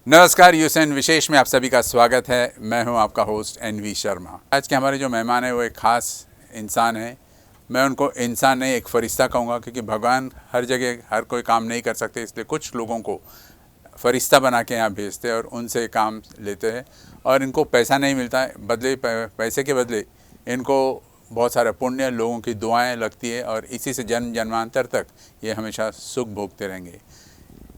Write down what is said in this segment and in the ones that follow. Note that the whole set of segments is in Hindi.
नमस्कार, यूएसएन विशेष में आप सभी का स्वागत है। मैं हूं आपका होस्ट एनवी शर्मा। आज के हमारे जो मेहमान हैं वो एक ख़ास इंसान है। मैं उनको इंसान नहीं, एक फरिश्ता कहूँगा, क्योंकि भगवान हर जगह हर कोई काम नहीं कर सकते, इसलिए कुछ लोगों को फरिश्ता बना के यहाँ भेजते हैं और उनसे काम लेते हैं। और इनको पैसा नहीं मिलता है, बदले पैसे के बदले इनको बहुत सारा पुण्य, लोगों की दुआएँ लगती है और इसी से जन्म जन्मांतर तक ये हमेशा सुख भोगते रहेंगे।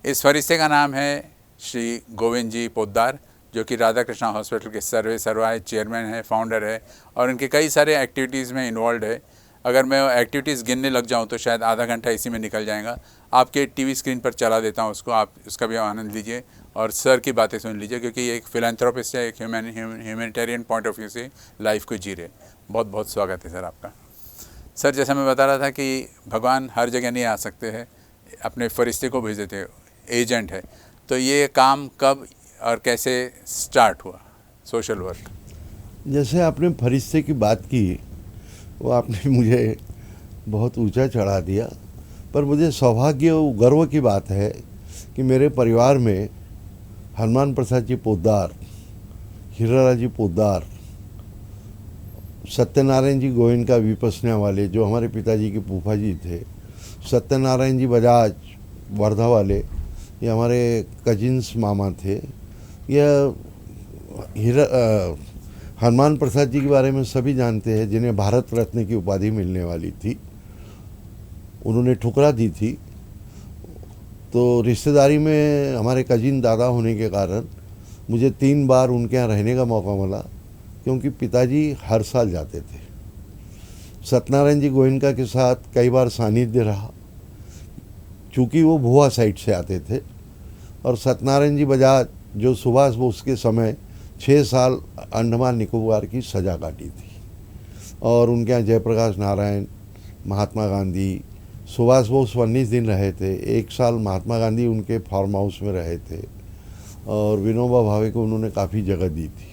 इस फरिश्ते का नाम है श्री गोविंद जी पोद्दार, जो कि राधा कृष्णा हॉस्पिटल के सर्वाए चेयरमैन है, फाउंडर है और इनके कई सारे एक्टिविटीज़ में इन्वॉल्व है। अगर मैं एक्टिविटीज़ गिनने लग जाऊं तो शायद आधा घंटा इसी में निकल जाएगा। आपके टीवी स्क्रीन पर चला देता हूं उसको, आप उसका भी आनंद लीजिए और सर की बातें सुन लीजिए, क्योंकि ये एक फिलैंथ्रोपिस्ट है, एक ह्यूमैनिटेरियन पॉइंट ऑफ व्यू से लाइफ को जी रहे। बहुत बहुत स्वागत है सर आपका। सर, जैसा मैं बता रहा था कि भगवान हर जगह नहीं आ सकते हैं, अपने फरिश्ते को भेज देते, एजेंट है। तो ये काम कब और कैसे स्टार्ट हुआ, सोशल वर्क? जैसे आपने फरिश्ते की बात की, वो आपने मुझे बहुत ऊंचा चढ़ा दिया, पर मुझे सौभाग्य और गर्व की बात है कि मेरे परिवार में हनुमान प्रसाद जी पोद्दार, हीरालाल जी पोद्दार, सत्यनारायण जी गोविंद विपसना वाले जो हमारे पिताजी के फूफा जी थे, सत्यनारायण जी बजाज वर्धा वाले, ये हमारे कजिन्स मामा थे। यह हनुमान प्रसाद जी के बारे में सभी जानते हैं, जिन्हें भारत रत्न की उपाधि मिलने वाली थी, उन्होंने ठुकरा दी थी। तो रिश्तेदारी में हमारे कजिन दादा होने के कारण मुझे 3 बार उनके यहाँ रहने का मौका मिला, क्योंकि पिताजी हर साल जाते थे। सत्यनारायण जी गोयनका के साथ कई बार सानिध्य रहा, चूँकि वो भुआ साइड से आते थे। और सत्यनारायण जी बजाज जो सुभाष बोस के समय 6 साल अंडमान निकोबार की सज़ा काटी थी, और उनके यहाँ जयप्रकाश नारायण, महात्मा गांधी, सुभाष बोस 19 दिन रहे थे। 1 साल महात्मा गांधी उनके फार्म हाउस में रहे थे, और विनोबा भावे को उन्होंने काफ़ी जगह दी थी।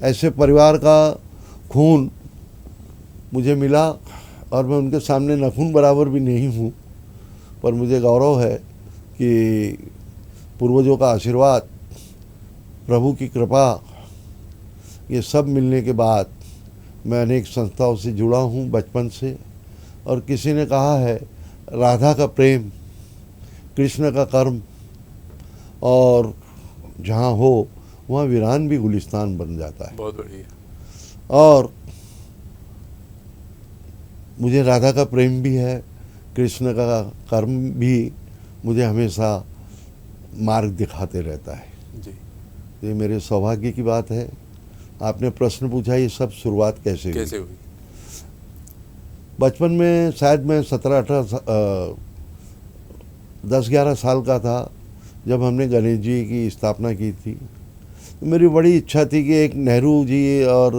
ऐसे परिवार का खून मुझे मिला, और मैं उनके सामने नखून बराबर भी नहीं हूँ, पर मुझे गौरव है कि पूर्वजों का आशीर्वाद, प्रभु की कृपा, ये सब मिलने के बाद मैं अनेक संस्थाओं से जुड़ा हूँ बचपन से। और किसी ने कहा है, राधा का प्रेम, कृष्ण का कर्म, और जहाँ हो वहाँ वीरान भी गुलिस्तान बन जाता है। बहुत बढ़िया। और मुझे राधा का प्रेम भी है, कृष्ण का कर्म भी मुझे हमेशा मार्ग दिखाते रहता है जी। ये मेरे सौभाग्य की बात है। आपने प्रश्न पूछा, ये सब शुरुआत कैसे हुई? बचपन में शायद मैं 10-11 साल का था जब हमने गणेश जी की स्थापना की थी। तो मेरी बड़ी इच्छा थी कि एक नेहरू जी और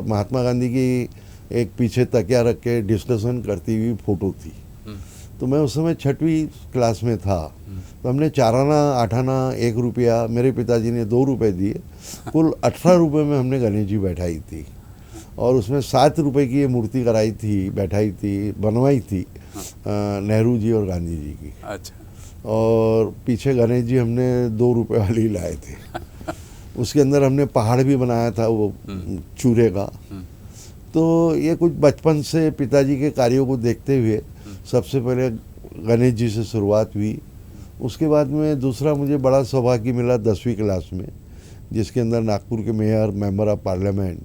महात्मा गांधी की एक पीछे तकिया रख के डिस्कशन करती हुई फ़ोटो थी। तो मैं उस समय 6वीं क्लास में था। तो हमने 4 आना 8 आना 1 रुपया, मेरे पिताजी ने 2 रुपये दिए, कुल 18 रुपये में हमने गणेश जी बैठाई थी। और उसमें 7 रुपये की ये मूर्ति कराई थी, बैठाई थी, बनवाई थी नेहरू जी और गांधी जी की। अच्छा। और पीछे गणेश जी हमने 2 रुपये वाली लाए थे। उसके अंदर हमने पहाड़ भी बनाया था वो चूरे का। तो ये कुछ बचपन से पिताजी के कार्यों को देखते हुए सबसे पहले गणेश जी से शुरुआत हुई। उसके बाद में दूसरा मुझे बड़ा सौभाग्य मिला 10वीं क्लास में, जिसके अंदर नागपुर के mayor, member of parliament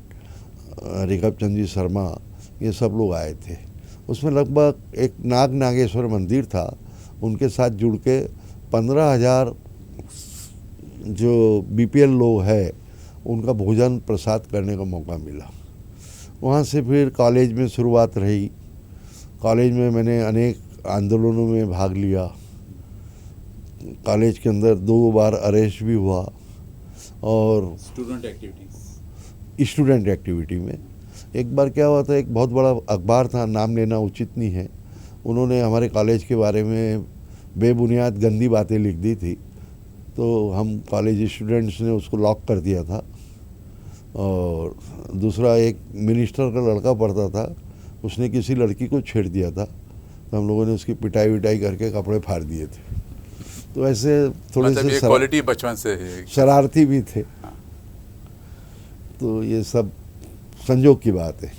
रिघव Chand ji Sharma, ये सब लोग आए थे। उसमें लगभग एक नागेश्वर मंदिर था, उनके साथ जुड़ के 15,000 जो बीपीएल लोग हैं उनका भोजन प्रसाद करने का मौका मिला। वहाँ से फिर कॉलेज में शुरुआत रही। कॉलेज में मैंने अनेक आंदोलनों में भाग लिया। कॉलेज के अंदर 2 बार अरेस्ट भी हुआ। और स्टूडेंट एक्टिविटी में एक बार क्या हुआ था, एक बहुत बड़ा अखबार था, नाम लेना उचित नहीं है, उन्होंने हमारे कॉलेज के बारे में बेबुनियाद गंदी बातें लिख दी थी। तो हम कॉलेज स्टूडेंट्स ने उसको लॉक कर दिया था। और दूसरा, एक मिनिस्टर का लड़का पढ़ता था, उसने किसी लड़की को छेड़ दिया था, तो हम लोगों ने उसकी पिटाई विटाई करके कपड़े फाड़ दिए थे। तो ऐसे थोड़े मतलब से ये क्वालिटी बचपन से है। शरारती भी थे। तो ये सब संजोग की बात है।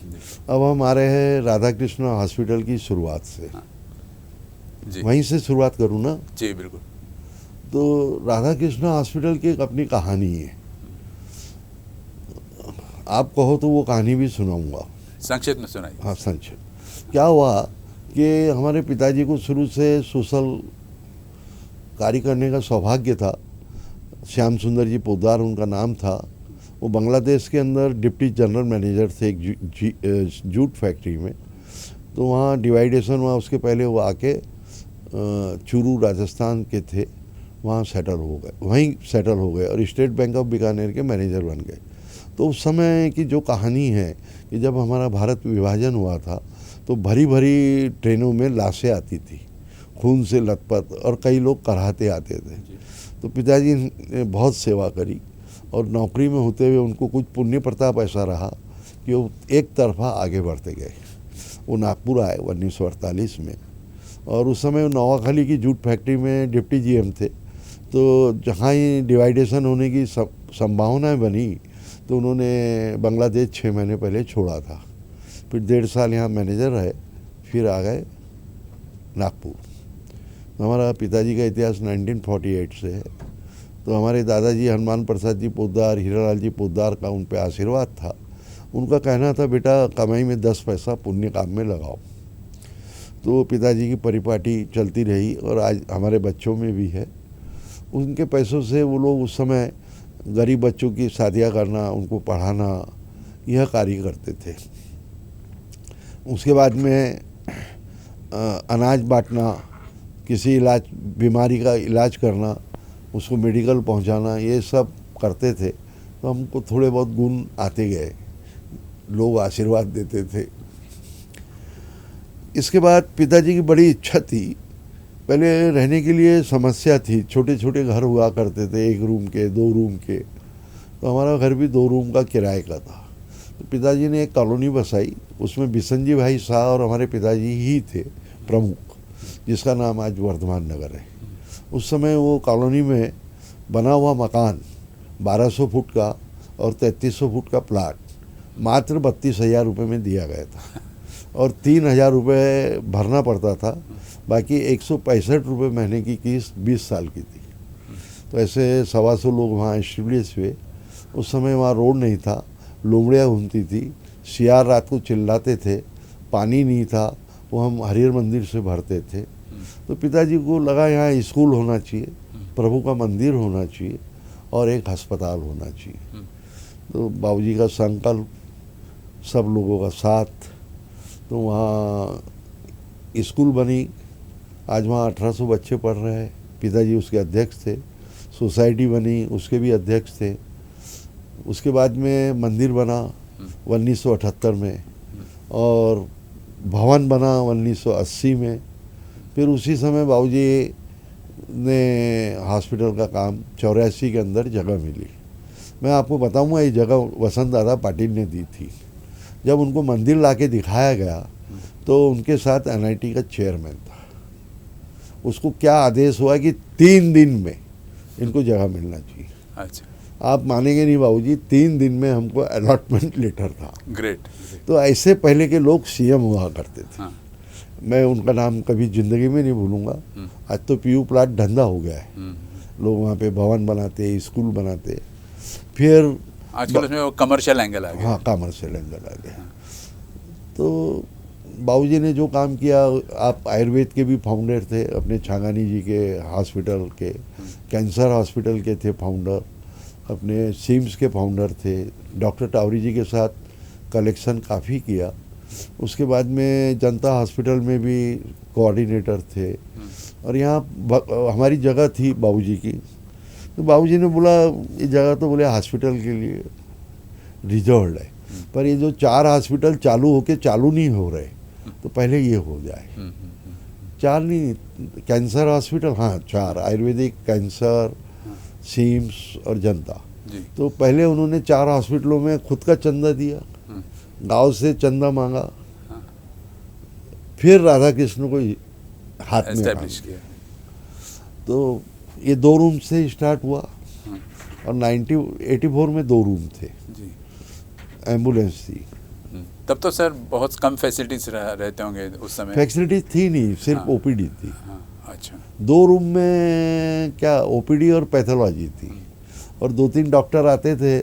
अब हम आ रहे हैं राधा कृष्ण हॉस्पिटल की शुरुआत से। जी वहीं से शुरुआत करूँ ना? जी बिल्कुल। तो राधा कृष्ण हॉस्पिटल की एक अपनी कहानी है। आप कहो तो वो कहानी भी सुनाऊंगा। संक्षिप्त में सुनाइए। हाँ, संक्षिप्त। क्या हुआ कि हमारे पिताजी को शुरू से सोशल कार्य करने का सौभाग्य था। श्याम सुंदर जी पोद्दार उनका नाम था। वो बांग्लादेश के अंदर डिप्टी जनरल मैनेजर थे एक जूट फैक्ट्री में। तो वहाँ डिवाइडेशन हुआ, उसके पहले वो आके चूरू राजस्थान के थे, वहाँ सेटल हो गए, वहीं सेटल हो गए और स्टेट बैंक ऑफ बीकानेर के मैनेजर बन गए। तो उस समय की जो कहानी है कि जब हमारा भारत विभाजन हुआ था तो भरी भरी ट्रेनों में लाशें आती थी, खून से लथपथ, और कई लोग कराहते आते थे। तो पिताजी ने बहुत सेवा करी और नौकरी में होते हुए उनको कुछ पुण्य प्रताप ऐसा रहा कि वो एक तरफा आगे बढ़ते गए। वो नागपुर आए 1948 में, और उस समय नवाखाली की जूट फैक्ट्री में डिप्टी जीएम थे। तो जहाँ ही डिवाइडेशन होने की संभावनाएं बनी तो उन्होंने बांग्लादेश 6 महीने पहले छोड़ा था। फिर 1.5 साल यहाँ मैनेजर रहे, फिर आ गए नागपुर। हमारा पिताजी का इतिहास 1948 से है। तो हमारे दादाजी हनुमान प्रसाद जी पोद्दार, हीरालाल जी पोद्दार का उन पे आशीर्वाद था। उनका कहना था, बेटा कमाई में 10 पैसा पुण्य काम में लगाओ। तो पिताजी की परिपाटी चलती रही और आज हमारे बच्चों में भी है। उनके पैसों से वो लोग उस समय गरीब बच्चों की शादियाँ करना, उनको पढ़ाना, यह कार्य करते थे। उसके बाद में अनाज बांटना, किसी बीमारी का इलाज करना, उसको मेडिकल पहुंचाना, ये सब करते थे। तो हमको थोड़े बहुत गुण आते गए, लोग आशीर्वाद देते थे। इसके बाद पिताजी की बड़ी इच्छा थी, पहले रहने के लिए समस्या थी, छोटे छोटे घर हुआ करते थे, 1 रूम के 2 रूम के। तो हमारा घर भी 2 रूम का किराए का था। तो पिताजी ने एक कॉलोनी बसाई, उसमें बिशनजी भाई शाह और हमारे पिताजी ही थे प्रमुख, जिसका नाम आज वर्धमान नगर है। उस समय वो कॉलोनी में बना हुआ मकान 1200 फुट का और 3300 फुट का प्लाट मात्र 32,000 रुपये में दिया गया था, और 3,000 रुपये भरना पड़ता था। बाकी 165 रुपये महीने की किस्त 20 साल की थी। तो ऐसे 125 लोग वहाँ एस्टेब्लिश हुए। उस समय वहाँ रोड नहीं था, लोमड़ियाँ घूमती थी, सियार रात को चिल्लाते थे, पानी नहीं था, वो हम हरिहर मंदिर से भरते थे। तो पिताजी को लगा यहाँ स्कूल होना चाहिए, प्रभु का मंदिर होना चाहिए और एक अस्पताल होना चाहिए। तो बाबूजी का संकल्प, सब लोगों का साथ, तो वहाँ स्कूल बनी। आज वहाँ 1800 बच्चे पढ़ रहे हैं। पिताजी उसके अध्यक्ष थे। सोसाइटी बनी, उसके भी अध्यक्ष थे। उसके बाद में मंदिर बना 1978 में, और भवन बना 1980 में। फिर उसी समय बाबूजी ने हॉस्पिटल का काम 84 के अंदर जगह मिली। मैं आपको बताऊंगा, ये जगह वसंत दादा पाटिल ने दी थी। जब उनको मंदिर लाके दिखाया गया तो उनके साथ एनआईटी का चेयरमैन था। उसको क्या आदेश हुआ कि 3 दिन में इनको जगह मिलना चाहिए। अच्छा, आप मानेंगे नहीं बाबूजी, 3 दिन में हमको अलॉटमेंट लेटर था। ग्रेट। तो ऐसे पहले के लोग सीएम हुआ करते थे। हाँ। मैं उनका नाम कभी ज़िंदगी में नहीं भूलूंगा। आज तो पीयू प्लाट धंधा हो गया है, लोग वहाँ पे भवन बनाते, स्कूल बनाते। फिर आजकल उसमें वो कमर्शियल एंगल आ गया। हाँ, कमर्शियल एंगल आ गया। तो बाबूजी ने जो काम किया, आप आयुर्वेद के भी फाउंडर थे, अपने छांगानी जी के हॉस्पिटल के, कैंसर हॉस्पिटल के थे फाउंडर, अपने सिम्स के फाउंडर थे। डॉक्टर टावरी जी के साथ कलेक्शन काफ़ी किया। उसके बाद में जनता हॉस्पिटल में भी कोऑर्डिनेटर थे। और यहाँ हमारी जगह थी बाबूजी की। तो बाबूजी ने बोला, ये जगह तो बोले हॉस्पिटल के लिए रिजर्व्ड है, पर ये जो 4 हॉस्पिटल चालू होके चालू नहीं हो रहे, तो पहले ये हो जाए। 4 नहीं, कैंसर हॉस्पिटल, हाँ 4, आयुर्वेदिक, कैंसर, सिम्स और जनता। तो पहले उन्होंने 4 हॉस्पिटलों में खुद का चंदा दिया, गांव से चंदा मांगा, फिर राधा कृष्ण को हाथ में एस्टेब्लिश काम। किया। तो ये 2 रूम से स्टार्ट हुआ और 1984 में 2 रूम थे, जी। एम्बुलेंस थी। तब तो सर बहुत कम फैसिलिटीज रहते होंगे उस समय। फैसिलिटीज थी नहीं, सिर्फ हाँ। ओपीडी थी। हाँ, अच्छा। 2 रूम में क्या ओपीडी और पैथोलॉजी थी, और 2-3 डॉक्टर आते थे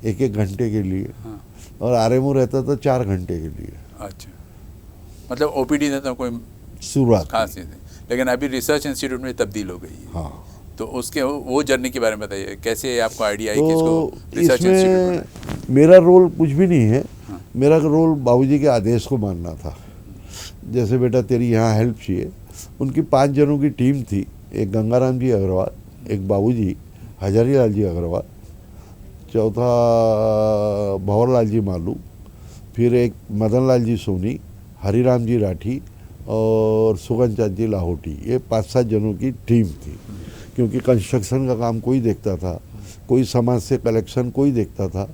1-1 घंटे के लिए, हाँ, और आरएमओ रहता था 4 घंटे के लिए। अच्छा, मतलब ओपीडी था तो कोई शुरुआत खास नहीं थी, लेकिन अभी रिसर्च इंस्टीट्यूट में तब्दील हो गई है। हाँ। तो उसके वो जर्नी के बारे में बताइए, कैसे आपको आइडिया आई कि तो इसको रिसर्च इंस्टीट्यूट इसमें मेरा रोल कुछ भी नहीं है। हाँ। मेरा रोल बाबूजी के आदेश को मानना था। जैसे बेटा तेरी यहाँ हेल्प चाहिए, उनकी 5 जनों की टीम थी। एक गंगाराम जी अग्रवाल, एक बाबूजी हजारी लाल जी अग्रवाल, चौथा भंवरलाल जी मालू, फिर एक मदन लाल जी सोनी, हरिराम जी राठी और सुगन चांद जी लाहौटी। ये 5-7 जनों की टीम थी, क्योंकि कंस्ट्रक्शन का काम कोई देखता था, कोई समाज से कलेक्शन कोई देखता था।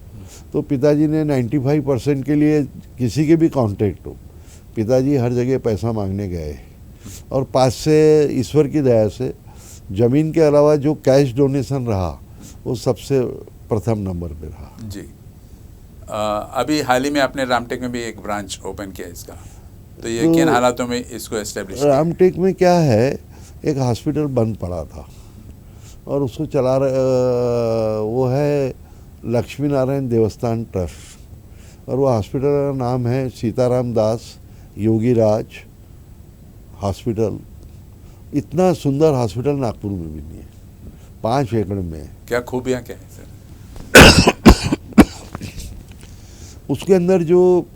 तो पिताजी ने 95% के लिए किसी के भी कॉन्टेक्ट हो, पिताजी हर जगह पैसा मांगने गए, और पास से ईश्वर की दया से ज़मीन के अलावा जो कैश डोनेशन रहा वो सबसे प्रथम नंबर पे रहा। जी। अभी हाल ही में आपने रामटेक में भी एक ब्रांच ओपन किया इसका, तो ये किन हालातों में इसको एस्टेब्लिश किया? रामटेक में क्या है, एक हॉस्पिटल बंद पड़ा था और उसको चला वो है लक्ष्मी नारायण देवस्थान ट्रस्ट, और वो हॉस्पिटल का नाम है सीताराम दास योगीराज हॉस्पिटल। इतना सुंदर हॉस्पिटल नागपुर में भी नहीं है, 5 एकड़ में है। क्या खूबियाँ क्या है सर? उसके अंदर जो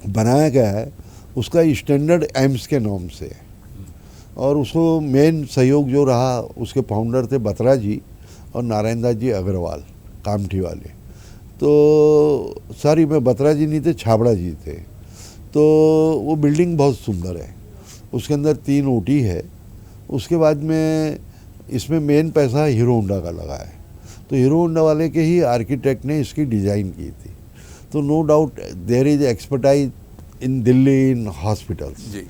बनाया गया है उसका स्टैंडर्ड एम्स के नाम से है, और उसको मेन सहयोग जो रहा उसके फाउंडर थे बत्रा जी और नारायण दास जी अग्रवाल, कामठी वाले। तो सॉरी, मैं बत्रा जी नहीं थे, छाबड़ा जी थे। तो वो बिल्डिंग बहुत सुंदर है, उसके अंदर 3 ओटी है। उसके बाद में इसमें मेन पैसा हीरो होंडा का लगा है, तो हीरो होंडा वाले के ही आर्किटेक्ट ने इसकी डिज़ाइन की थी। तो no doubt there is expertise in Delhi in hospitals. जी।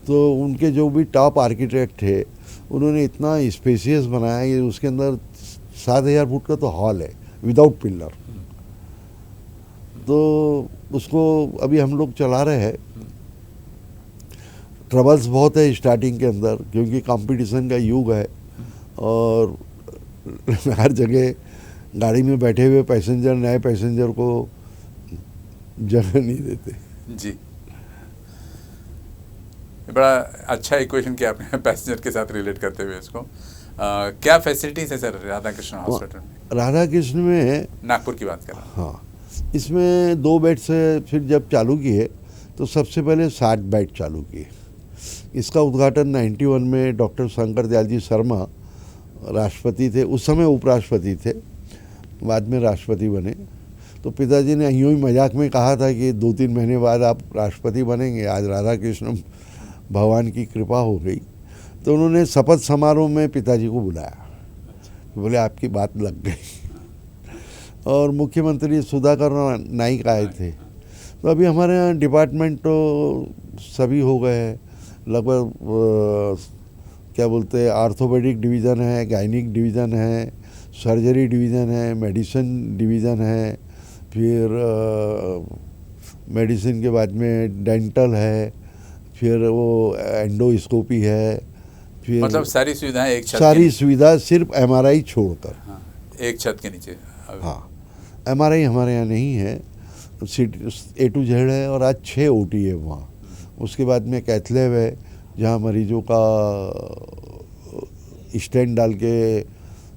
तो उनके जो भी टॉप आर्किटेक्ट थे उन्होंने इतना स्पेसियस बनाया कि उसके अंदर 7,000 फुट का तो हॉल है विदाउट पिलर। तो उसको अभी हम लोग चला रहे हैं। ट्रबल्स बहुत है स्टार्टिंग के अंदर, क्योंकि कंपटीशन का युग है और हर जगह गाड़ी में बैठे हुए पैसेंजर नए पैसेंजर को जगह नहीं देते। जी, ये बड़ा अच्छा इक्वेशन किया आपने पैसेंजर के साथ रिलेट करते हुए इसको। क्या फैसिलिटीज है सर राधा कृष्ण हॉस्पिटल में? राधा कृष्ण में नागपुर की बात कर रहा हूँ। हाँ, इसमें 2 बेड से फिर जब चालू किए तो सबसे पहले 60 बेड चालू किए। इसका उद्घाटन 91 में डॉक्टर शंकर दयाल जी शर्मा राष्ट्रपति थे, उस समय उपराष्ट्रपति थे, बाद में राष्ट्रपति बने। तो पिताजी ने यूँ ही मजाक में कहा था कि 2-3 महीने बाद आप राष्ट्रपति बनेंगे। आज राधा कृष्ण भगवान की कृपा हो गई, तो उन्होंने शपथ समारोह में पिताजी को बुलाया, बोले आपकी बात लग गई। और मुख्यमंत्री सुधाकर नाइक आए थे। तो अभी हमारे यहाँ डिपार्टमेंट तो सभी हो गए हैं लगभग। क्या बोलते हैं, आर्थोपेडिक डिवीज़न है, गायनिक डिवीज़न है, सर्जरी डिवीज़न है, मेडिसिन डिवीज़न है, फिर मेडिसिन के बाद में डेंटल है, फिर वो एंडोस्कोपी है, फिर मतलब सारी सुविधाएं एक छत सारी के सुविधा सिर्फ एमआरआई छोड़कर। हाँ, एक छत के नीचे। हाँ, एमआरआई हमारे यहाँ नहीं है, A to Z है, और आज 6 ओटी है वहाँ। उसके बाद में कैथलैब है जहाँ मरीजों का स्टेंट डाल के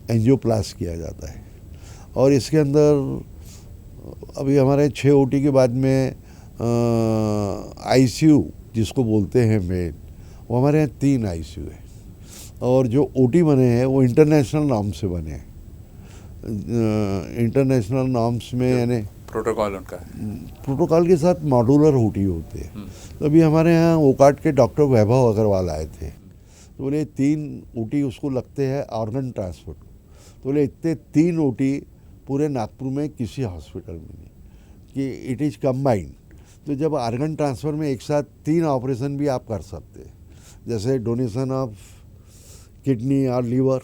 एंजियोप्लास्ट किया जाता है। और इसके अंदर अभी हमारे 6 ओटी के बाद में आईसीयू जिसको बोलते हैं मेन, वो हमारे यहाँ 3 आईसीयू है। और जो ओटी बने हैं वो इंटरनेशनल नॉर्म से बने हैं। इंटरनेशनल नॉर्म्स में यानी प्रोटोकॉल उनका है। प्रोटोकॉल के साथ मॉड्यूलर ओटी होते हैं। तो अभी हमारे यहाँ ओकाट के डॉक्टर वैभव अग्रवाल आए थे, तो बोले 3 ओटी उसको लगते हैं ऑर्गन ट्रांसपोर्ट। तो बोले इतने 3 ओटी पूरे नागपुर में किसी हॉस्पिटल में नहीं, कि इट इज़ कम्बाइंड। तो जब आर्गन ट्रांसफ़र में एक साथ 3 ऑपरेशन भी आप कर सकते हैं, जैसे डोनेशन ऑफ किडनी और लीवर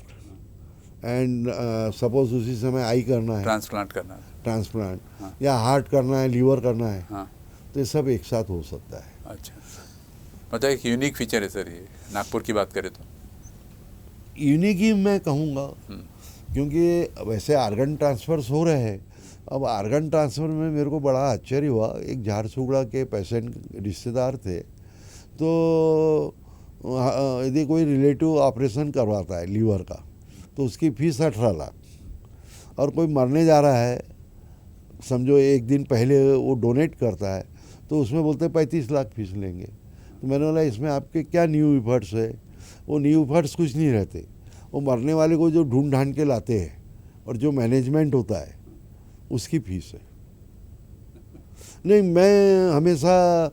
एंड सपोज उसी समय आई करना है, ट्रांसप्लांट करना है। ट्रांसप्लांट, हाँ। या हार्ट करना है, लीवर करना है, हाँ। तो ये सब एक साथ हो सकता है। अच्छा, मतलब एक यूनिक फीचर है सर ये, नागपुर की बात करें तो। यूनिक ही मैं कहूँगा, क्योंकि वैसे आर्गन ट्रांसफ़र्स हो रहे हैं। अब आर्गन ट्रांसफ़र में मेरे को बड़ा आश्चर्य हुआ, एक झारसुगड़ा के पेशेंट रिश्तेदार थे, तो यदि कोई रिलेटिव ऑपरेशन करवाता है लीवर का तो उसकी फ़ीस 18 लाख, और कोई मरने जा रहा है, समझो एक दिन पहले वो डोनेट करता है, तो उसमें बोलते 35 लाख फीस लेंगे। तो मैंने बोला इसमें आपके क्या न्यू एफर्ट्स है? वो न्यू एफर्ट्स कुछ नहीं रहते, वो मरने वाले को जो ढूंढ ढांड के लाते हैं और जो मैनेजमेंट होता है उसकी फीस है। नहीं, मैं हमेशा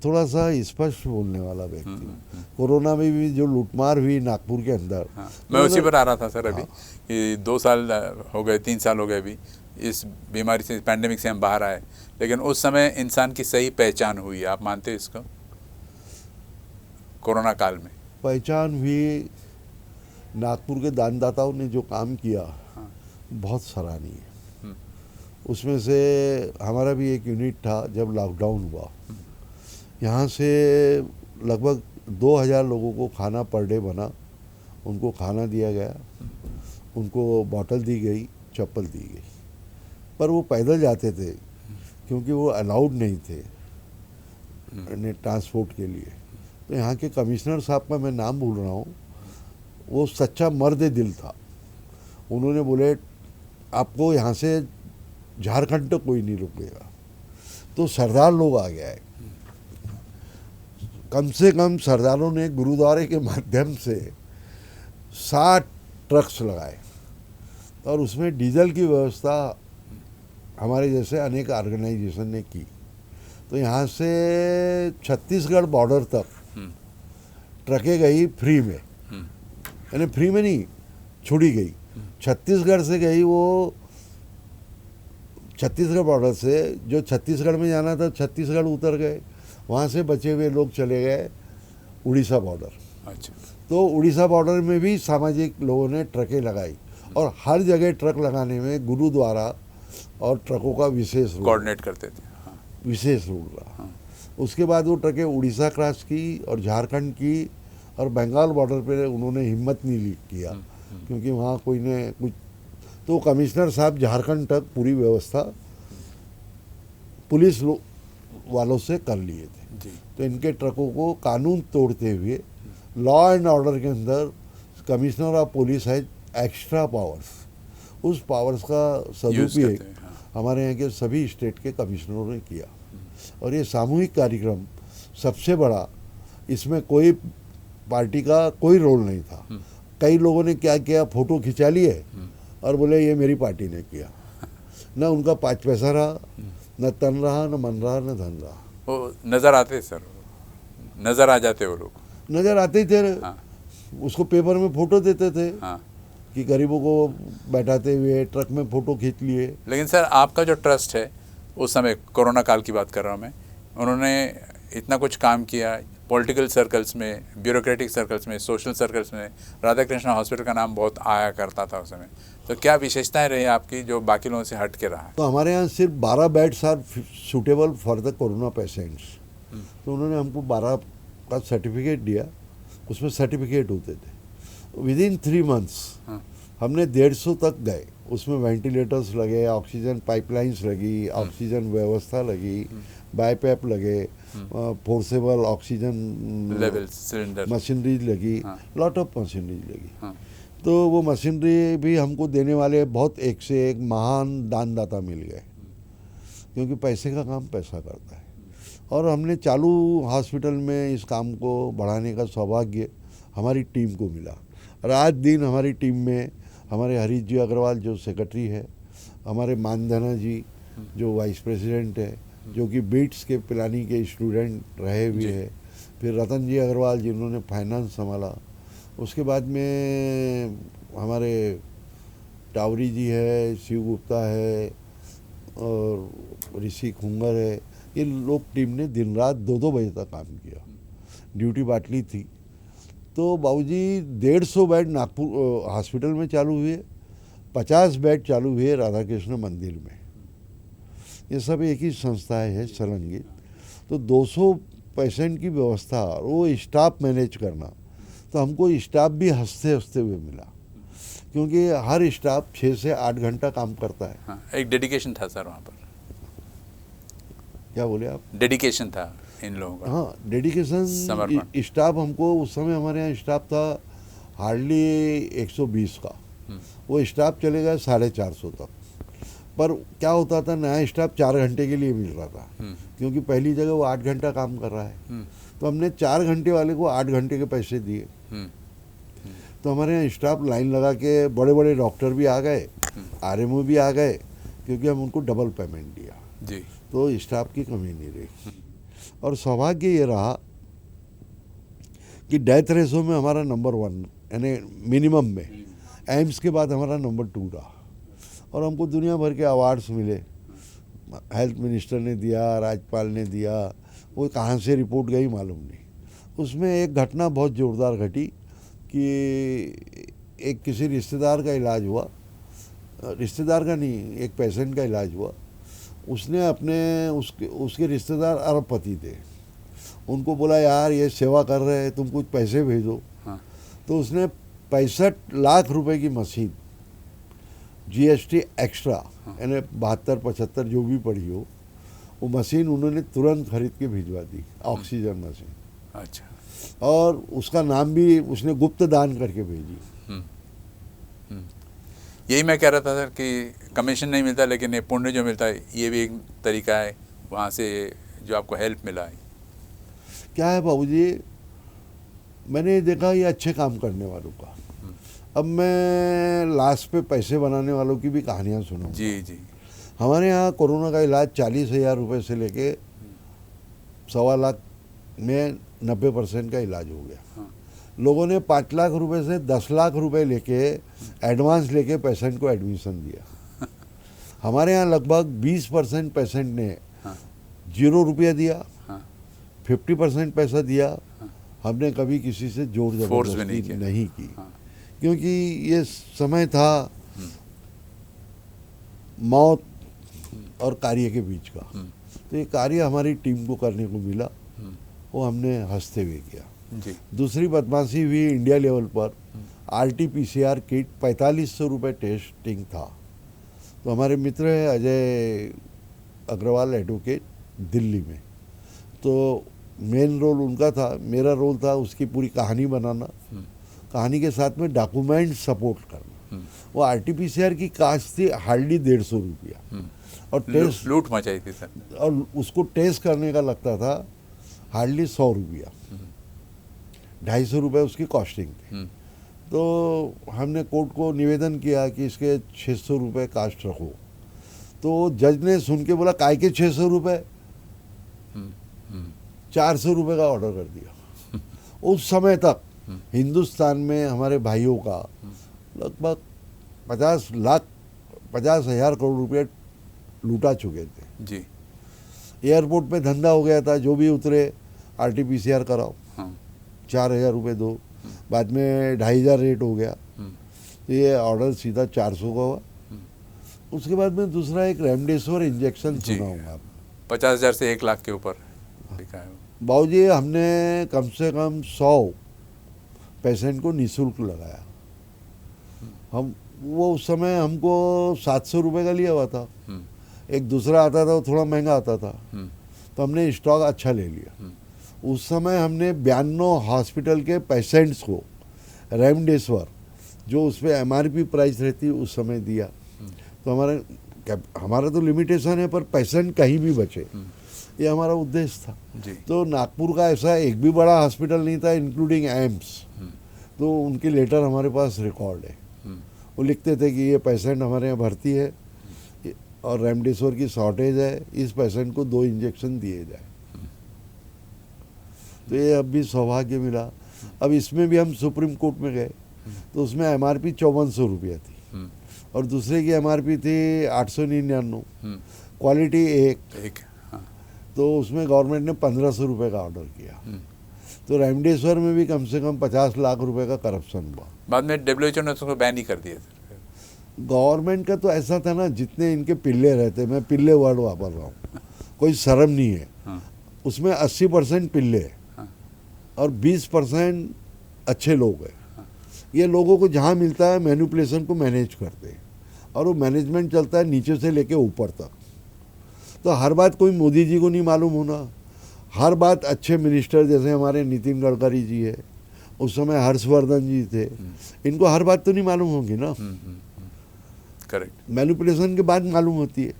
थोड़ा सा स्पष्ट बोलने वाला व्यक्ति हूँ। कोरोना में भी जो लूटमार हुई नागपुर के अंदर, हाँ, मैं उसी पर आ रहा था सर अभी कि 2 साल हो गए, 3 साल हो गए अभी इस बीमारी से, पैंडेमिक से हम बाहर आए, लेकिन उस समय इंसान की सही पहचान हुई। आप मानते हैं इसको? कोरोना काल में पहचान हुई, नागपुर के दानदाताओं ने जो काम किया बहुत सराहनीय है। उसमें से हमारा भी एक यूनिट था, जब लॉकडाउन हुआ यहाँ से लगभग 2000 लोगों को खाना पर डे बना, उनको खाना दिया गया, उनको बॉटल दी गई, चप्पल दी गई, पर वो पैदल जाते थे क्योंकि वो अलाउड नहीं थे ट्रांसपोर्ट के लिए। तो यहाँ के कमिश्नर साहब का मैं नाम भूल रहा हूँ, वो सच्चा मर्द दिल था। उन्होंने बोले आपको यहाँ से झारखंड तक कोई नहीं रुकेगा। तो सरदार लोग आ गया है, कम से कम सरदारों ने गुरुद्वारे के माध्यम से 60 ट्रक्स लगाए, और उसमें डीजल की व्यवस्था हमारे जैसे अनेक ऑर्गेनाइजेशन ने की। तो यहाँ से छत्तीसगढ़ बॉर्डर तक ट्रकें गई फ्री में, यानी फ्री में नहीं, छोड़ी गई। छत्तीसगढ़ से गई, वो छत्तीसगढ़ बॉर्डर से जो छत्तीसगढ़ में जाना था छत्तीसगढ़ उतर गए, वहाँ से बचे हुए लोग चले गए उड़ीसा बॉर्डर। अच्छा, तो उड़ीसा बॉर्डर में भी सामाजिक लोगों ने ट्रकें लगाई, और हर जगह ट्रक लगाने में गुरुद्वारा और ट्रकों का विशेष रोल, कोऑर्डिनेट करते थे। हाँ। विशेष रोल रहा। उसके बाद वो ट्रकें उड़ीसा क्रॉस की और झारखंड की, और बंगाल बॉर्डर पे उन्होंने हिम्मत नहीं किया क्योंकि वहाँ कोई ने कुछ, तो कमिश्नर साहब झारखंड तक पूरी व्यवस्था पुलिस वालों से कर लिए थे जी। तो इनके ट्रकों को कानून तोड़ते हुए लॉ एंड ऑर्डर के अंदर कमिश्नर ऑफ पुलिस है एक्स्ट्रा पावर्स, उस पावर्स का सदुपयोग हमारे यहाँ के सभी स्टेट के कमिश्नरों ने किया। और ये सामूहिक कार्यक्रम सबसे बड़ा, इसमें कोई पार्टी का कोई रोल नहीं था। कई लोगों ने क्या किया, फोटो खिंचा लिए और बोले ये मेरी पार्टी ने किया। न उनका 5 पैसा रहा, न तन रहा, न मन रहा, न धन रहा। वो नज़र आते सर, नज़र आ जाते वो लोग, नज़र आते ही थे। हाँ। उसको पेपर में फ़ोटो देते थे, हाँ। कि गरीबों को बैठाते हुए ट्रक में फ़ोटो खींच लिए। लेकिन सर आपका जो ट्रस्ट है, उस समय कोरोना काल की बात कर रहा हूँ मैं, उन्होंने इतना कुछ काम किया पॉलिटिकल सर्कल्स में, ब्यूरोक्रेटिक सर्कल्स में, सोशल सर्कल्स में। राधा कृष्ण हॉस्पिटल का नाम बहुत आया करता था उस समय। तो क्या विशेषताएं रही आपकी जो बाकी लोगों से हट के रहा है? तो हमारे यहाँ सिर्फ 12 beds are suitable for the corona patients. तो उन्होंने हमको 12 का सर्टिफिकेट दिया, उसमें सर्टिफिकेट होते थे। विदिन 3 मंथ्स हमने 150 तक गए, उसमें वेंटिलेटर्स लगे, ऑक्सीजन पाइपलाइंस लगी, ऑक्सीजन व्यवस्था लगी, बाईपैप लगे, forcible oxygen level cylinder machineries लगी, लॉट ऑफ मशीनरीज लगी। हाँ। तो वो मशीनरी भी हमको देने वाले बहुत एक से एक महान दानदाता मिल गए, क्योंकि पैसे का काम पैसा करता है। और हमने चालू हॉस्पिटल में इस काम को बढ़ाने का सौभाग्य हमारी टीम को मिला। रात दिन हमारी टीम में हमारे हरीश जी अग्रवाल जो सेक्रेटरी है, हमारे मानधना जी जो वाइस प्रेसिडेंट है, जो कि बीट्स के पिलानी के स्टूडेंट रहे हुए हैं, फिर रतन जी अग्रवाल जिन्होंने फाइनेंस संभाला, उसके बाद में हमारे टावरी जी है, शिव गुप्ता है और ऋषि खुंगर है। ये लोग टीम ने दिन रात 2-2 बजे तक काम किया, ड्यूटी बाटली थी। तो बाबूजी 150 बेड नागपुर हॉस्पिटल में चालू हुए, 50 बेड चालू हुए राधा कृष्ण मंदिर में। ये सब एक ही संस्था है संलग्नित। तो 200 पेशेंट की व्यवस्था, वो स्टाफ मैनेज करना, तो हमको स्टाफ भी हंसते हंसते हुए मिला, क्योंकि हर स्टाफ 6 से 8 घंटा काम करता है। हाँ, एक डेडिकेशन था सर वहाँ पर। क्या बोले आप? डेडिकेशन था इन लोगों का। हाँ, डेडिकेशन। समर्पण। स्टाफ हमको उस समय हमारे यहाँ स्टाफ था हार्डली 120 का, वो स्टाफ चले गया 450 तक। पर क्या होता था, नया स्टाफ 4 घंटे के लिए मिल रहा था, क्योंकि पहली जगह वो 8 घंटा काम कर रहा है। तो हमने 4 घंटे वाले को 8 घंटे के पैसे दिए। तो हमारे यहाँ स्टाफ लाइन लगा के, बड़े बड़े डॉक्टर भी आ गए, आरएमओ भी आ गए, क्योंकि हम उनको डबल पेमेंट दिया जी। तो स्टाफ की कमी नहीं रही। और सौभाग्य ये रहा कि डेथ रेशो में हमारा नंबर 1, यानी मिनिमम में एम्स के बाद हमारा नंबर 2 रहा। और हमको दुनिया भर के अवार्ड्स मिले, हेल्थ मिनिस्टर ने दिया, राज्यपाल ने दिया, वो कहाँ से रिपोर्ट गई मालूम नहीं। उसमें एक घटना बहुत ज़ोरदार घटी कि एक किसी रिश्तेदार का इलाज हुआ, रिश्तेदार का नहीं, एक पेशेंट का इलाज हुआ। उसने अपने उसके रिश्तेदार अरबपति थे, उनको बोला यार ये सेवा कर रहे हैं, तुम कुछ पैसे भेजो। हाँ। तो उसने 65 लाख रुपए की मशीन, जीएसटी एक्स्ट्रा, यानी 72-75 जो भी पड़ी हो, वो मशीन उन्होंने तुरंत खरीद के भिजवा दी, ऑक्सीजन मशीन। अच्छा। और उसका नाम भी उसने गुप्त दान करके भेजी। यही मैं कह रहा था सर कि कमीशन नहीं मिलता, लेकिन ये पुण्य जो मिलता है ये भी एक तरीका है वहाँ से जो आपको हेल्प मिला है। क्या है बाबूजी, मैंने देखा ये अच्छे काम करने वालों का। अब मैं लास्ट पे पैसे बनाने वालों की भी कहानियाँ सुनाऊंगा। जी जी। हमारे यहाँ कोरोना का इलाज 40,000 रुपये से लेके 1.25 लाख में 90% का इलाज हो गया। हाँ। लोगों ने 5 लाख रुपए से 10 लाख रुपए लेके एडवांस लेके पेशेंट को एडमिशन दिया। हमारे यहाँ लगभग 20% पेशेंट ने हाँ। 0 रुपया दिया, हाँ। 50% पैसा दिया। हमने कभी किसी से जोर जबरदस्ती नहीं की, क्योंकि ये समय था मौत और कार्य के बीच का। तो ये कार्य हमारी टीम को करने को मिला, वो हमने हंसते हुए किया। जी। दूसरी बदमाशी हुई इंडिया लेवल पर, RT-PCR किट 4500 रुपये टेस्टिंग था। तो हमारे मित्र है अजय अग्रवाल एडवोकेट दिल्ली में, तो मेन रोल उनका था, मेरा रोल था उसकी पूरी कहानी बनाना, कहानी के साथ में डॉक्यूमेंट सपोर्ट करना। वो RT-PCR की कास्ट थी हार्डली 150 रुपया, और टेस्ट लूट मचाई थी सर, और उसको टेस्ट करने का लगता था हार्डली 100 रुपया, 250 रुपये उसकी कॉस्टिंग थी। तो हमने कोर्ट को निवेदन किया कि इसके 600 रुपये कास्ट रखो। तो जज ने सुन के बोला काय के 600 रुपये, 400 रुपये का ऑर्डर कर दिया। उस समय तक हिंदुस्तान में हमारे भाइयों का लगभग 50,000 करोड़ रुपये लूटा चुके थे। जी। एयरपोर्ट पे धंधा हो गया था, जो भी उतरे RT-PCR कराओ, हाँ। 4,000 रुपये दो, बाद में 2,500 रेट हो गया। तो ये ऑर्डर सीधा 400 का हुआ। उसके बाद में दूसरा एक रेमडेसिविर इंजेक्शन सुना होगा आप, 50,000 से 1 लाख के ऊपर लिखा है। बाबूजी हमने कम से कम 100 पेशेंट को निःशुल्क लगाया। हम वो उस समय हमको 700 रुपये का लिया हुआ था, एक दूसरा आता था वो थोड़ा महंगा आता था, तो हमने स्टॉक अच्छा ले लिया। उस समय हमने 92 हॉस्पिटल के पेशेंट्स को रेमडेसिविर, जो उस पर MRP प्राइस रहती उस समय दिया। तो हमारा तो लिमिटेशन है, पर पेशेंट कहीं भी बचे, ये हमारा उद्देश्य था। जी। तो नागपुर का ऐसा एक भी बड़ा हॉस्पिटल नहीं था, इंक्लूडिंग एम्स। तो उनके लेटर हमारे पास रिकॉर्ड है, वो लिखते थे कि ये पेशेंट हमारे यहाँ भर्ती है और रेमडेसिविर की शॉर्टेज है, इस पेशेंट को 2 इंजेक्शन दिए जाए। तो ये अब भी सौभाग्य मिला। अब इसमें भी हम सुप्रीम कोर्ट में गए, तो उसमें MRP 5400 रुपया थी, और दूसरे की MRP थी 899, क्वालिटी एक। हाँ। तो उसमें गवर्नमेंट ने 1500 रुपये का ऑर्डर किया। तो रेमडेसिविर में भी कम से कम 50 लाख रुपए का करप्शन हुआ। बाद में WHO ने उसको बैन ही कर दिया सर। गवर्नमेंट का तो ऐसा था ना, जितने इनके पिल्ले रहते, मैं पिल्ले वर्ड वापर रहा हूँ, कोई शर्म नहीं है। उसमें 80% पिल्ले और 20% अच्छे लोग हैं। ये लोगों को जहाँ मिलता है मैनिपुलेशन को मैनेज करते हैं, और वो मैनेजमेंट चलता है नीचे से लेके ऊपर तक। तो हर बात कोई मोदी जी को नहीं मालूम होना, हर बात अच्छे मिनिस्टर जैसे हमारे नितिन गडकरी जी है, उस समय हर्षवर्धन जी थे, इनको हर बात तो नहीं मालूम होगी ना। करेक्ट। मैनिपुलेशन के बाद मालूम होती है।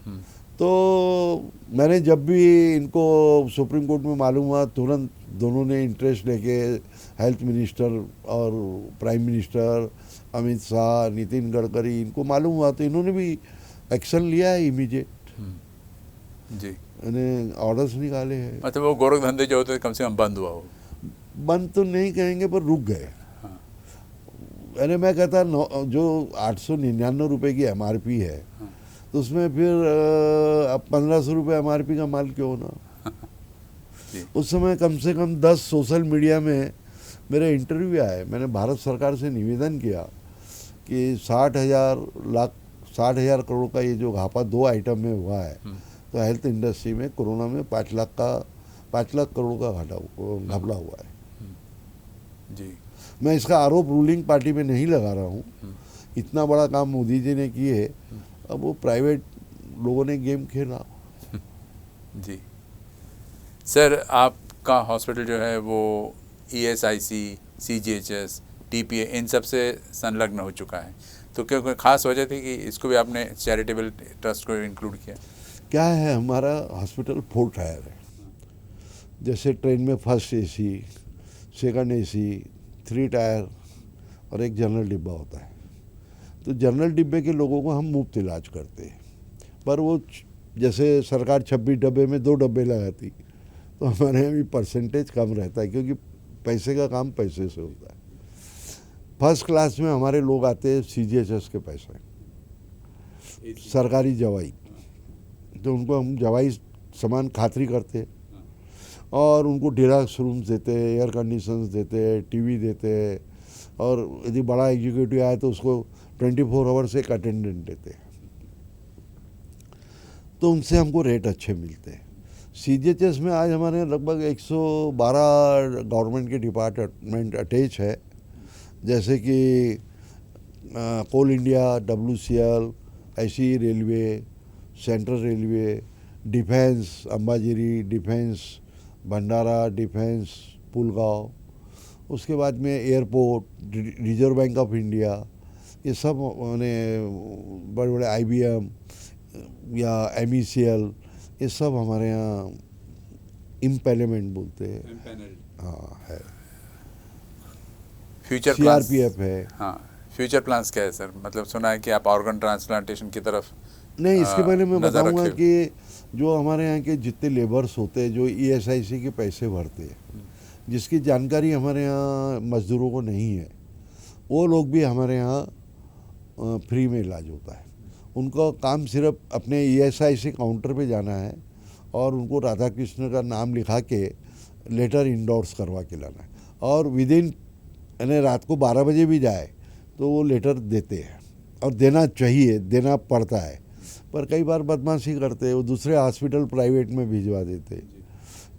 तो मैंने जब भी इनको सुप्रीम कोर्ट में मालूम हुआ, तुरंत दोनों ने इंटरेस्ट लेके, हेल्थ मिनिस्टर और प्राइम मिनिस्टर अमित शाह, नितिन गडकरी, इनको मालूम हुआ तो इन्होंने भी एक्शन लिया है इमीडिएट जी। इन्हें ऑर्डर्स निकाले हैं। मतलब वो गोरख धंधे जो होते थे कम से कम बंद हुआ हो। बंद तो नहीं कहेंगे पर रुक गए। अरे मैं कहता जो 899 रुपये की MRP है, तो उसमें फिर अब 1500 रुपये MRP का माल क्यों ना। उस समय कम से कम 10 सोशल मीडिया में मेरे इंटरव्यू आए। मैंने भारत सरकार से निवेदन किया कि 60,000 करोड़ का ये जो घापा 2 आइटम में हुआ है, तो हेल्थ इंडस्ट्री में कोरोना में 5 लाख करोड़ का घपला हुआ है जी। मैं इसका आरोप रूलिंग पार्टी में नहीं लगा रहा हूँ। इतना बड़ा काम मोदी जी ने किए, अब वो प्राइवेट लोगों ने गेम खेला। जी सर, आपका हॉस्पिटल जो है वो ESIC, CGHS, TPA इन सब से संलग्न हो चुका है, तो क्या कोई खास वजह थी कि इसको भी आपने चैरिटेबल ट्रस्ट को इंक्लूड किया? क्या है, हमारा हॉस्पिटल 4 टायर है। जैसे ट्रेन में first AC, second AC, 3 tyre और एक जनरल डिब्बा होता है। तो जनरल डिब्बे के लोगों को हम मुफ्त इलाज करते हैं, पर वो जैसे सरकार 26 डब्बे में 2 डब्बे लगाती, तो हमारे यहाँ भी परसेंटेज कम रहता है, क्योंकि पैसे का काम पैसे से होता है। फर्स्ट क्लास में हमारे लोग आते हैं CGHS के पैसे, सरकारी दवाई, तो उनको हम दवाई सामान खातरी करते हैं, और उनको डिलक्स रूम्स देते हैं, एयर कंडीशंस देते हैं, TV देते हैं, और यदि बड़ा एग्जीक्यूटिव आए तो उसको 24 आवर्स एक अटेंडेंट देते हैं। तो उनसे हमको रेट अच्छे मिलते हैं। CGHS में आज हमारे लगभग 112 गवर्नमेंट के डिपार्टमेंट अटैच है, जैसे कि कोल इंडिया, WCL, ऐसी railway, central railway, defence, Ambajhari defence, Bhandara defence, Pulgaon, उसके बाद में airport, Reserve Bank of India, ये सब मैंने बड़े बड़े IBM या MECL, ये सब हमारे यहाँ इम्पेलेमेंट बोलते हैं। हाँ है। फ्यूचर CRPF है। हाँ, फ्यूचर प्लान्स क्या है सर? मतलब सुना है कि आप ऑर्गन ट्रांसप्लांटेशन की तरफ नहीं, इसके पहले मैं नज़र बताऊंगा रखे। कि जो हमारे यहाँ के जितने लेबर्स होते हैं, जो ESIC के पैसे भरते हैं, जिसकी जानकारी हमारे यहाँ मज़दूरों को नहीं है, वो लोग भी हमारे यहाँ फ्री में इलाज होता है। उनका काम सिर्फ अपने ESIC काउंटर पे जाना है और उनको राधा कृष्ण का नाम लिखा के लेटर इंडोर्स करवा के लाना है, और विदिन यानी रात को 12 बजे भी जाए तो वो लेटर देते हैं, और देना चाहिए, देना पड़ता है। पर कई बार बदमाशी करते हैं, वो दूसरे हॉस्पिटल प्राइवेट में भिजवा देते,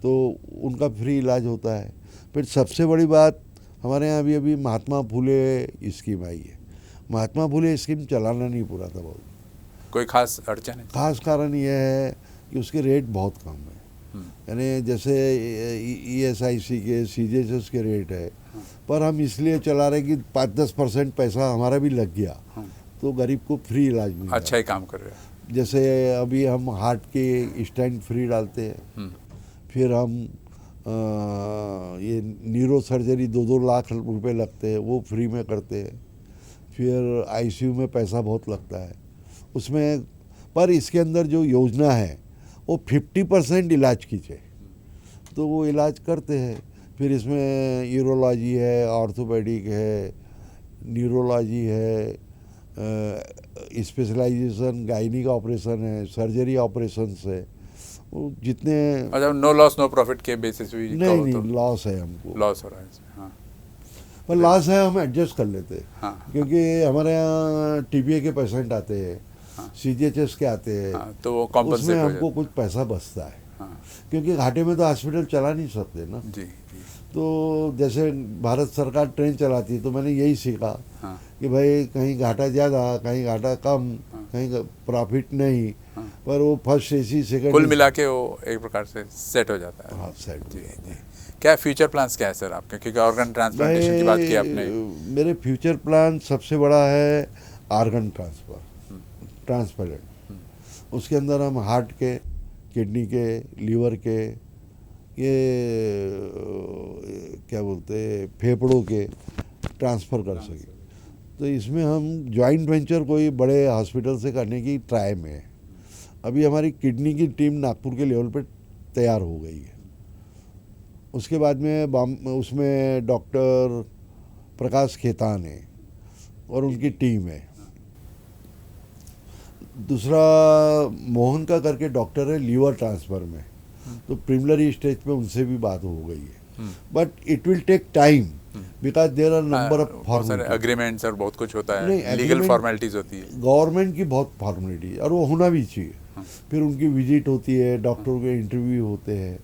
तो उनका फ्री इलाज होता है। फिर सबसे बड़ी बात, हमारे यहाँ अभी महात्मा फुले स्कीम आई है। महात्मा फुले स्कीम चलाना नहीं पूरा था बहुत। कोई खास अड़चन है? खास कारण यह है कि उसके रेट बहुत कम है। यानी जैसे ESIC के, CGHS के रेट है, पर हम इसलिए चला रहे कि 5-10% पैसा हमारा भी लग गया, तो गरीब को फ्री इलाज मिल जाए। अच्छा ही काम कर रहे हैं। जैसे अभी हम हार्ट के स्टेंट फ्री डालते हैं, फिर हम ये न्यूरो सर्जरी 2-2 लाख रुपए लगते हैं, वो फ्री में करते हैं। फिर ICU में पैसा बहुत लगता है उसमें, पर इसके अंदर जो योजना है वो 50% इलाज कीजिए, तो वो इलाज करते हैं। फिर इसमें यूरोलॉजी है, ऑर्थोपेडिक है, न्यूरोलॉजी है, स्पेशलाइजेशन गायनी का ऑपरेशन है, सर्जरी ऑपरेशन है, वो जितने अच्छा, नो लॉस नो प्रॉफिट के बेसिस पे भी नहीं कहो तो नहीं लॉस है हमको, लॉस हो रहा है इसमें, हाँ पर लॉस है हम एडजस्ट कर लेते हैं, हाँ क्योंकि हमारे यहाँ टीबीए के पेशेंट आते हैं, हाँ सीजीएचएस के आते हैं, हाँ, तो वो उसमें कॉम्पनसेट हो हमको जाता कुछ पैसा बचता है, है। हाँ क्योंकि घाटे में तो हॉस्पिटल चला नहीं सकते ना। जी जी तो जैसे भारत सरकार ट्रेन चलाती है, तो मैंने यही सीखा हाँ कि भाई कहीं घाटा ज़्यादा, कहीं घाटा कम, हाँ। कहीं प्रॉफिट नहीं, हाँ। पर वो फर्स्ट एसी सेकंड कुल मिला के वो एक प्रकार से सेट हो जाता है। हाँ सेट हो जी जाता जी। है। क्या फ्यूचर प्लान्स क्या है सर आपके, क्योंकि ऑर्गन ट्रांसप्लांटेशन की बात की आपने। मेरे फ्यूचर प्लान सबसे बड़ा है आर्गन ट्रांसप्लांट। उसके अंदर हम हार्ट के, किडनी के, लीवर के, ये क्या बोलते हैं, फेफड़ों के ट्रांसफ़र कर सकें। तो इसमें हम जॉइंट वेंचर कोई बड़े हॉस्पिटल से करने की ट्राई में है। अभी हमारी किडनी की टीम नागपुर के लेवल पर तैयार हो गई है। उसके बाद में उसमें डॉक्टर प्रकाश खेतान है और उनकी टीम है। दूसरा मोहन का करके डॉक्टर है लीवर ट्रांसफ़र में, तो प्रीलिमिनरी स्टेज पे उनसे भी बात हो गई है, but it will take time because there are number of बहुत सारे फॉर्मेलिटी। अग्रीमेंट्स और बहुत कुछ होता नहीं, है, लीगल agreement- फॉर्मेलिटीज होती है। गवर्नमेंट की बहुत फॉर्मेलिटी है और वो होना भी चाहिए। फिर उनकी विजिट होती है, डॉक्टरों के इंटरव्यू होते हैं,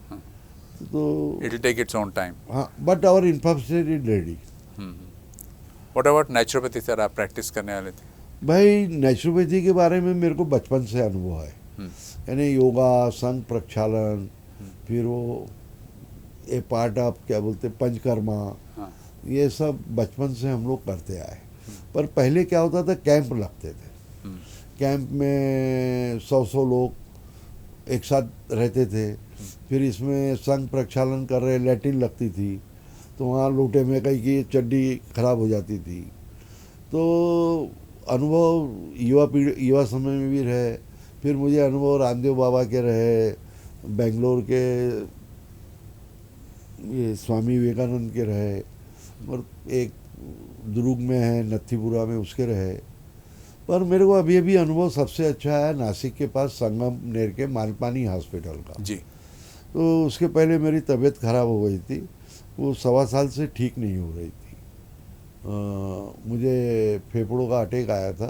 तो it will take its own time. हाँ, but our infrastructure is ready. What about naturopathy sir, आप प्रैक्टिस करने वाले थे। भाई नेचुरोपैथी के बारे में मेरे को बचपन से अनुभव है, यानी योगा, संघ प्रक्षालन, फिर वो ए पार्ट ऑफ क्या बोलते पंचकर्मा, हाँ ये सब बचपन से हम लोग करते आए। पर पहले क्या होता था, कैंप लगते थे, कैंप में 100 लोग एक साथ रहते थे। फिर इसमें संघ प्रक्षालन कर रहे, लैट्रिन लगती थी, तो वहाँ लोटे में कहीं की चड्डी खराब हो जाती थी। तो अनुभव युवा समय में भी रहे। फिर मुझे अनुभव रामदेव बाबा के रहे, बेंगलोर के ये स्वामी विवेकानंद के रहे, और एक दुर्ग में है नत्थीपुरा में, उसके रहे। पर मेरे को अभी अभी अनुभव सबसे अच्छा है नासिक के पास संगमनेर के मालपानी हॉस्पिटल का। जी। तो उसके पहले मेरी तबीयत खराब हो गई थी, वो 1.25 साल से ठीक नहीं हो रही थी। मुझे फेफड़ों का अटैक आया था,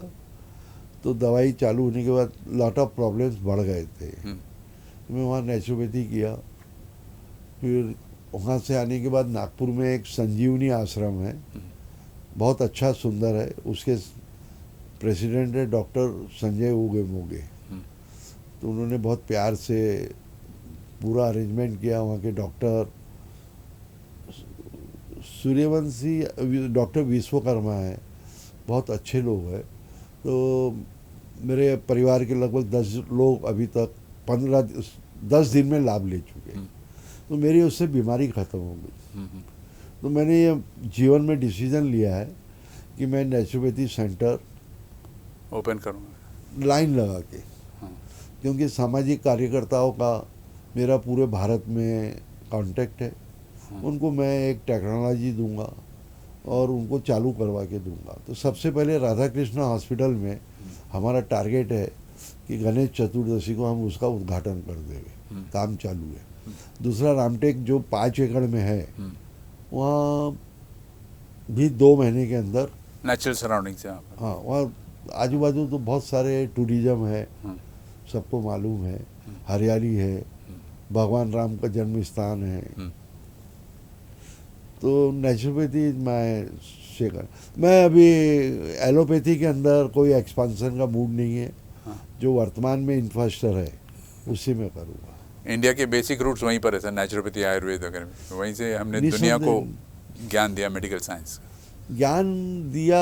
तो दवाई चालू होने के बाद लॉट ऑफ प्रॉब्लम्स बढ़ गए थे। तो मैं वहाँ नेचुरोपैथी किया। फिर वहाँ से आने के बाद नागपुर में एक संजीवनी आश्रम है, बहुत अच्छा सुंदर है, उसके प्रेसिडेंट है डॉक्टर संजय उगे मोगे। तो उन्होंने बहुत प्यार से पूरा अरेंजमेंट किया। वहाँ के डॉक्टर सूर्यवंशी, डॉक्टर विश्वकर्मा है, बहुत अच्छे लोग हैं। तो मेरे परिवार के लगभग 10 लोग अभी तक 10 दिन में लाभ ले चुके हैं। तो मेरी उससे बीमारी ख़त्म हो गई। तो मैंने ये जीवन में डिसीजन लिया है कि मैं नेचुरोपैथी सेंटर ओपन करूँगा, लाइन लगा के, क्योंकि सामाजिक कार्यकर्ताओं का मेरा पूरे भारत में कांटेक्ट है। उनको मैं एक टेक्नोलॉजी दूंगा और उनको चालू करवा के दूंगा। तो सबसे पहले राधा कृष्णा हॉस्पिटल में हमारा टारगेट है कि गणेश चतुर्दशी को हम उसका उद्घाटन कर देंगे, काम चालू है। दूसरा रामटेक जो 5 एकड़ में है, वहाँ भी 2 महीने के अंदर नेचुरल सराउंडिंग से आप। हाँ, वहाँ आजू बाजू तो बहुत सारे टूरिज्म है, सबको मालूम है, हरियाली है, भगवान राम का जन्म स्थान है। तो नेचुरोपैथी मैं अभी एलोपैथी के अंदर कोई एक्सपांसन का मूड नहीं है। जो वर्तमान में इंफ्रास्ट्रक्चर है उसी में करूँगा। इंडिया के बेसिक रूट्स वहीं पर है सर, नेचुरोपैथी, आयुर्वेद वगैरह में, वहीं से हमने दुनिया को ज्ञान दिया, मेडिकल साइंस ज्ञान दिया,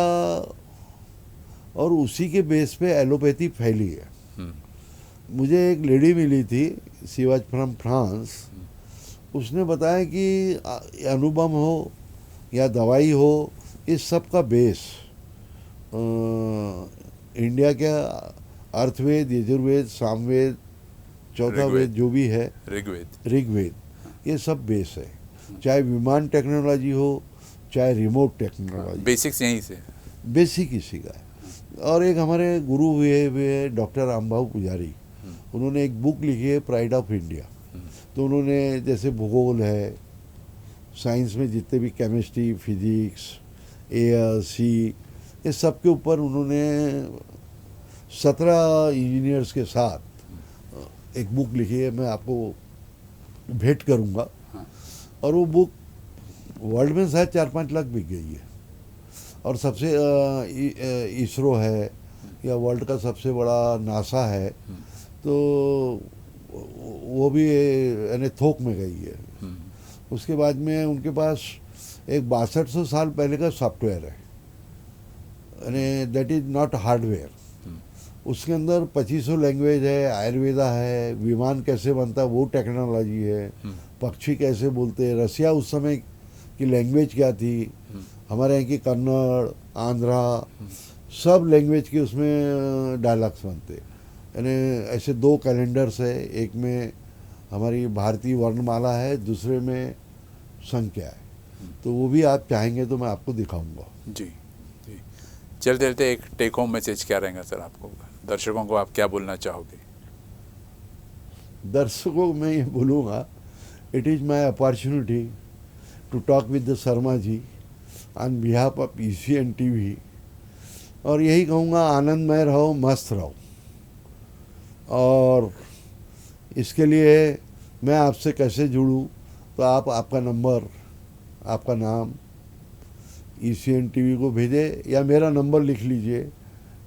और उसी के बेस पे एलोपैथी फैली है। मुझे एक लेडी मिली थी, शी वाज फ्रॉम फ्रांस। उसने बताया कि अनुपम हो या दवाई हो, इस सब का बेस इंडिया का अर्थवेद, यजुर्वेद, सामवेद, चौथा वेद जो भी है, ऋग्वेद, ये सब बेस है। चाहे विमान टेक्नोलॉजी हो, चाहे रिमोट टेक्नोलॉजी, बेसिक्स यहीं से, बेसिक इसी का है। और एक हमारे गुरु हुए डॉक्टर रामभाऊ पुजारी, उन्होंने एक बुक लिखी है प्राइड ऑफ इंडिया। तो उन्होंने जैसे भूगोल है, साइंस में जितने भी केमिस्ट्री, फिजिक्स, एयर, सी, ये सब के ऊपर उन्होंने 17 इंजीनियर्स के साथ एक बुक लिखी है। मैं आपको भेंट करूंगा। और वो बुक वर्ल्ड में शायद 4-5 लाख बिक गई है। और सबसे इसरो है या वर्ल्ड का सबसे बड़ा नासा है, तो वो भी यानी थोक में गई है। उसके बाद में उनके पास एक 6200 साल पहले का सॉफ्टवेयर है, यानी दैट इज़ नॉट हार्डवेयर। उसके अंदर 2500 लैंग्वेज है, आयुर्वेदा है, विमान कैसे बनता है वो टेक्नोलॉजी है, पक्षी कैसे बोलते हैं, रसिया उस समय की लैंग्वेज क्या थी, हमारे यहाँ की कन्नड़, आंध्रा, सब लैंग्वेज के उसमें डायलॉग्स बनते। यानी ऐसे 2 कैलेंडर्स है, एक में हमारी भारतीय वर्णमाला है, दूसरे में संख्या है। तो वो भी आप चाहेंगे तो मैं आपको दिखाऊंगा। जी जी। चलते चलते एक टेक होम मैसेज क्या रहेगा सर आपको, दर्शकों को आप क्या बोलना चाहोगे? दर्शकों को मैं ये बोलूँगा, it is my opportunity to talk with the Sharma ji on behalf of ECN TV। और यही कहूँगा, आनंदमय रहो, मस्त रहो। और इसके लिए मैं आपसे कैसे जुड़ूँ, तो आप आपका नंबर, आपका नाम ECN TV को भेजें या मेरा नंबर लिख लीजिए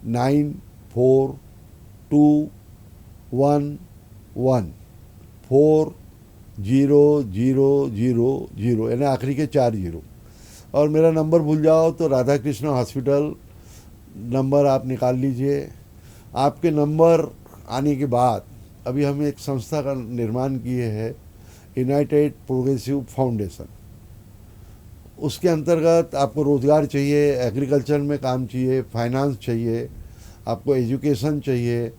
9421140000, यानी आखिरी के 4 जीरो। और मेरा नंबर भूल जाओ तो राधा कृष्ण हॉस्पिटल नंबर आप निकाल लीजिए। आपके नंबर आने के बाद अभी हम एक संस्था का निर्माण किए हैं, यूनाइटेड प्रोग्रेसिव फाउंडेशन। उसके अंतर्गत आपको रोज़गार चाहिए, एग्रीकल्चर में काम चाहिए, फाइनेंस चाहिए, आपको एजुकेशन चाहिए,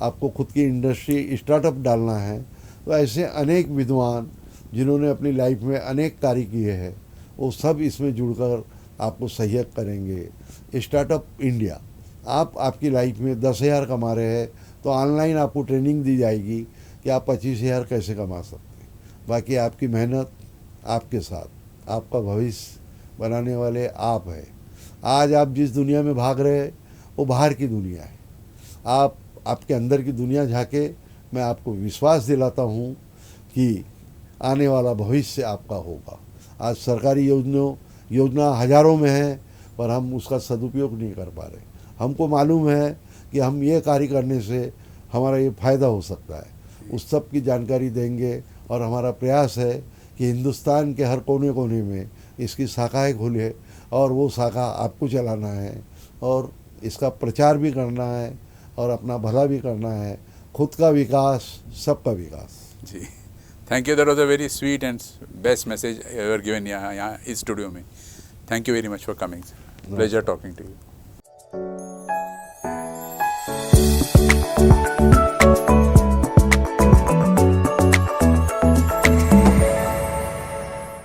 आपको खुद की इंडस्ट्री स्टार्टअप डालना है, तो ऐसे अनेक विद्वान जिन्होंने अपनी लाइफ में अनेक कार्य किए हैं, वो सब इसमें जुड़कर आपको सहयोग करेंगे। स्टार्टअप इंडिया, आप आपकी लाइफ में 10,000 कमा रहे हैं तो ऑनलाइन आपको ट्रेनिंग दी जाएगी कि आप 25,000 कैसे कमा सकते हैं। बाकी आपकी मेहनत आपके साथ, आपका भविष्य बनाने वाले आप हैं। आज आप जिस दुनिया में भाग रहे हैं वो बाहर की दुनिया है। आप आपके अंदर की दुनिया झांके, मैं आपको विश्वास दिलाता हूँ कि आने वाला भविष्य आपका होगा। आज सरकारी योजना हज़ारों में है, पर हम उसका सदुपयोग नहीं कर पा रहे। हमको मालूम है कि हम ये कार्य करने से हमारा ये फ़ायदा हो सकता है, उस सब की जानकारी देंगे। और हमारा प्रयास है कि हिंदुस्तान के हर कोने कोने में इसकी शाखाएँ खुले और वो शाखा आपको चलाना है और इसका प्रचार भी करना है और अपना भला भी करना है, खुद का विकास, सबका विकास। जी, thank you. That was a very sweet and best message ever given यहाँ इस स्टूडियो में। Thank you very much for coming. Pleasure talking to you.